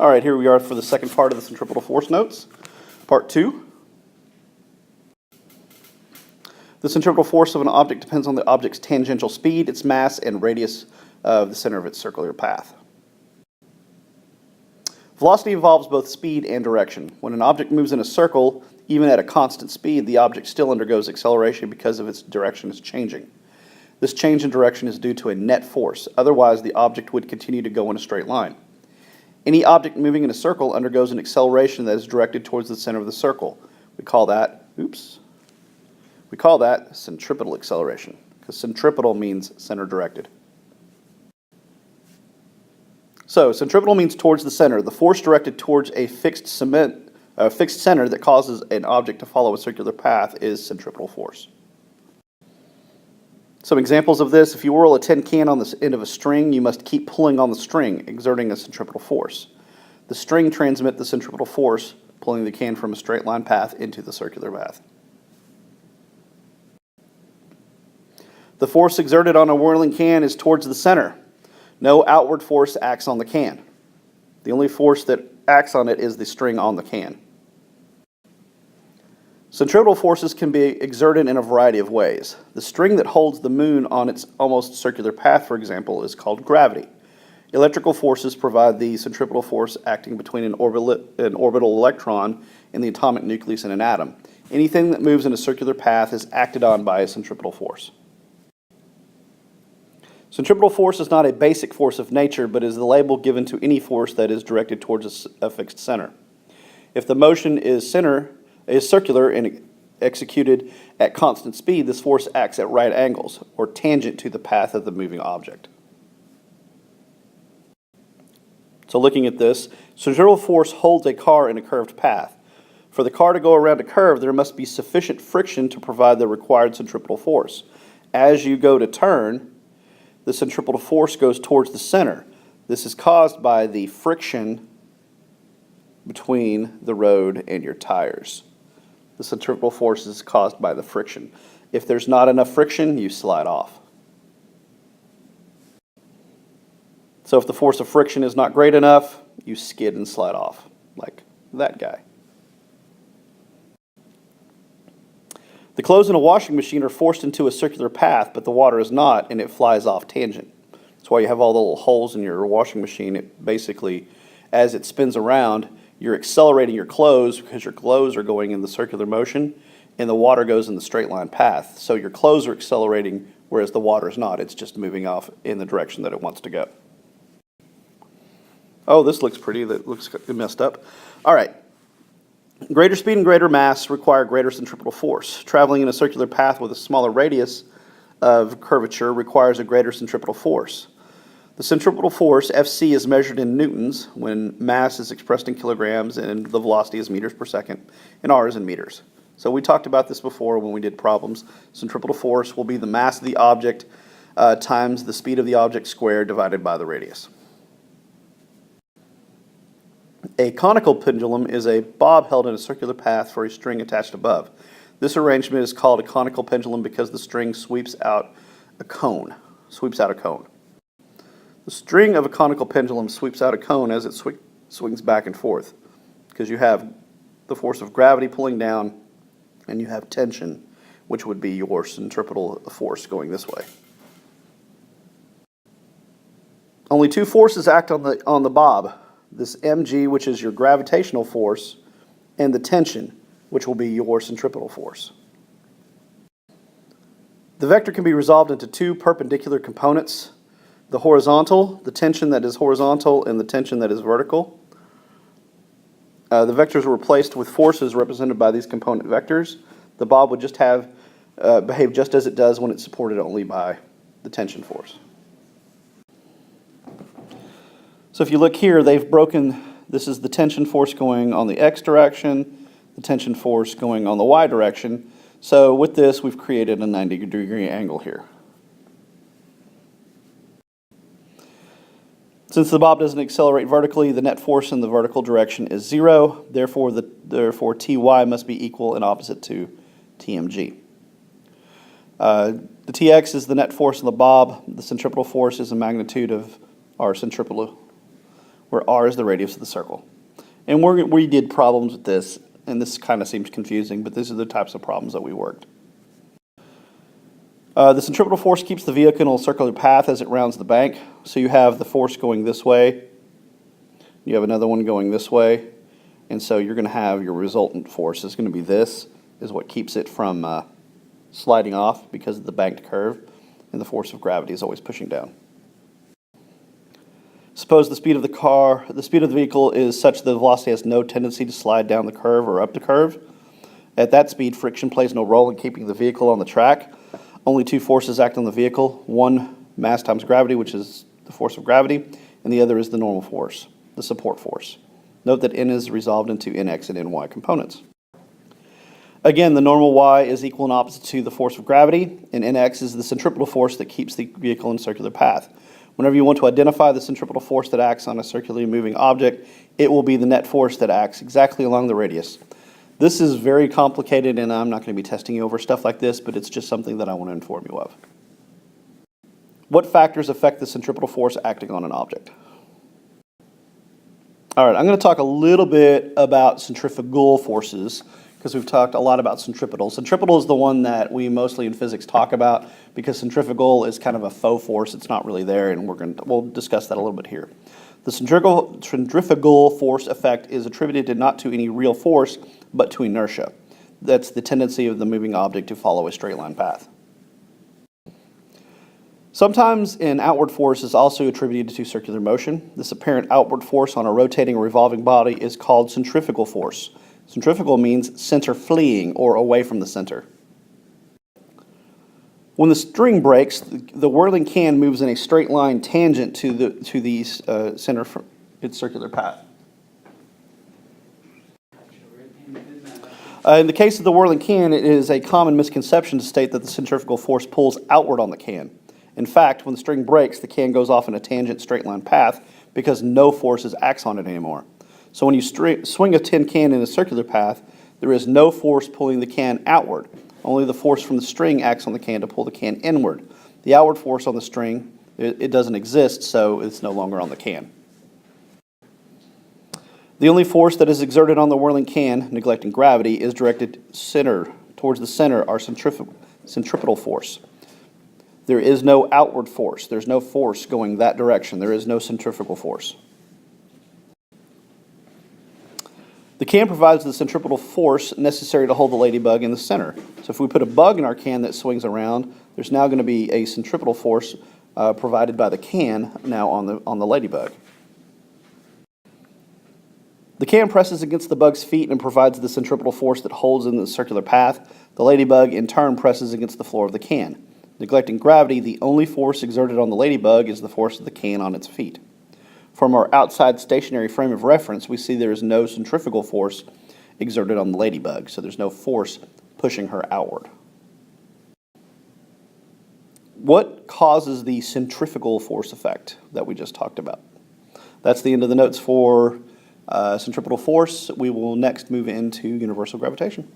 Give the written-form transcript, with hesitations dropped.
All right, here we are for the second part of the centripetal force notes, part 2. The centripetal force of an object depends on the object's tangential speed, its mass, and radius of the center of its circular path. Velocity involves both speed and direction. When an object moves in a circle, even at a constant speed, the object still undergoes acceleration because of its direction is changing. This change in direction is due to a net force. Otherwise, the object would continue to go in a straight line. Any object moving in a circle undergoes an acceleration that is directed towards the center of the circle. We call that centripetal acceleration, because centripetal means center directed. So centripetal means towards the center. The force directed towards a fixed center that causes an object to follow a circular path is centripetal force. Some examples of this: if you whirl a tin can on the end of a string, you must keep pulling on the string, exerting a centripetal force. The string transmits the centripetal force, pulling the can from a straight line path into the circular path. The force exerted on a whirling can is towards the center. No outward force acts on the can. The only force that acts on it is the string on the can. Centripetal forces can be exerted in a variety of ways. The string that holds the moon on its almost circular path, for example, is called gravity. Electrical forces provide the centripetal force acting between an orbital electron and the atomic nucleus in an atom. Anything that moves in a circular path is acted on by a centripetal force. Centripetal force is not a basic force of nature, but is the label given to any force that is directed towards a fixed center. If the motion is circular and executed at constant speed, this force acts at right angles, or tangent to the path of the moving object. So looking at this, centripetal force holds a car in a curved path. For the car to go around a curve, there must be sufficient friction to provide the required centripetal force. As you go to turn, the centripetal force goes towards the center. This is caused by the friction between the road and your tires. The centripetal force is caused by the friction. If there's not enough friction, you slide off. So if the force of friction is not great enough, you skid and slide off, like that guy. The clothes in a washing machine are forced into a circular path, but the water is not, and it flies off tangent. That's why you have all the little holes in your washing machine. It basically, as it spins around, you're accelerating your clothes because your clothes are going in the circular motion, and the water goes in the straight line path. So your clothes are accelerating, whereas the water is not. It's just moving off in the direction that it wants to go. Oh, this looks pretty. That looks messed up. All right. Greater speed and greater mass require greater centripetal force. Traveling in a circular path with a smaller radius of curvature requires a greater centripetal force. The centripetal force, Fc, is measured in newtons when mass is expressed in kilograms and the velocity is meters per second, and r is in meters. So we talked about this before when we did problems. Centripetal force will be the mass of the object times the speed of the object squared divided by the radius. A conical pendulum is a bob held in a circular path for a string attached above. This arrangement is called a conical pendulum because the string sweeps out a cone. The string of a conical pendulum sweeps out a cone as it swings back and forth, because you have the force of gravity pulling down and you have tension, which would be your centripetal force going this way. Only two forces act on the bob. This mg, which is your gravitational force, and the tension, which will be your centripetal force. The vector can be resolved into two perpendicular components: the horizontal, the tension that is horizontal, and the tension that is vertical. The vectors are replaced with forces represented by these component vectors. The bob would just behave just as it does when it's supported only by the tension force. So if you look here, they've broken, this is the tension force going on the x direction, the tension force going on the y direction. So with this, we've created a 90-degree angle here. Since the bob doesn't accelerate vertically, the net force in the vertical direction is 0. Therefore, Ty must be equal and opposite to Tmg. The Tx is the net force in the bob. The centripetal force is the magnitude of our centripetal, where r is the radius of the circle. And we did problems with this, and this kind of seems confusing, but these are the types of problems that we worked. The centripetal force keeps the vehicle in a circular path as it rounds the bank. So you have the force going this way. You have another one going this way. And so you're going to have your resultant force is going to be this, is what keeps it from sliding off because of the banked curve. And the force of gravity is always pushing down. Suppose the speed of the vehicle is such that the velocity has no tendency to slide down the curve or up the curve. At that speed, friction plays no role in keeping the vehicle on the track. Only two forces act on the vehicle. One, mass times gravity, which is the force of gravity, and the other is the normal force, the support force. Note that N is resolved into Nx and Ny components. Again, the normal y is equal and opposite to the force of gravity, and Nx is the centripetal force that keeps the vehicle in a circular path. Whenever you want to identify the centripetal force that acts on a circularly moving object, it will be the net force that acts exactly along the radius. This is very complicated, and I'm not going to be testing you over stuff like this, but it's just something that I want to inform you of. What factors affect the centripetal force acting on an object? All right, I'm going to talk a little bit about centrifugal forces, because we've talked a lot about centripetal. Centripetal is the one that we mostly in physics talk about, because centrifugal is kind of a faux force. It's not really there, and we'll discuss that a little bit here. The centrifugal force effect is attributed not to any real force, but to inertia. That's the tendency of the moving object to follow a straight line path. Sometimes an outward force is also attributed to circular motion. This apparent outward force on a rotating or revolving body is called centrifugal force. Centrifugal means center fleeing or away from the center. When the string breaks, the whirling can moves in a straight line tangent to the center from its circular path. In the case of the whirling can, it is a common misconception to state that the centrifugal force pulls outward on the can. In fact, when the string breaks, the can goes off in a tangent straight line path because no force acts on it anymore. So when you swing a tin can in a circular path, there is no force pulling the can outward. Only the force from the string acts on the can to pull the can inward. The outward force on the string, it doesn't exist, so it's no longer on the can. The only force that is exerted on the whirling can, neglecting gravity, is directed towards the center, our centripetal force. There is no outward force. There's no force going that direction. There is no centrifugal force. The can provides the centripetal force necessary to hold the ladybug in the center. So if we put a bug in our can that swings around, there's now going to be a centripetal force provided by the can now on the ladybug. The can presses against the bug's feet and provides the centripetal force that holds in the circular path. The ladybug in turn presses against the floor of the can. Neglecting gravity, the only force exerted on the ladybug is the force of the can on its feet. From our outside stationary frame of reference, we see there is no centrifugal force exerted on the ladybug, so there's no force pushing her outward. What causes the centrifugal force effect that we just talked about? That's the end of the notes for centripetal force. We will next move into universal gravitation.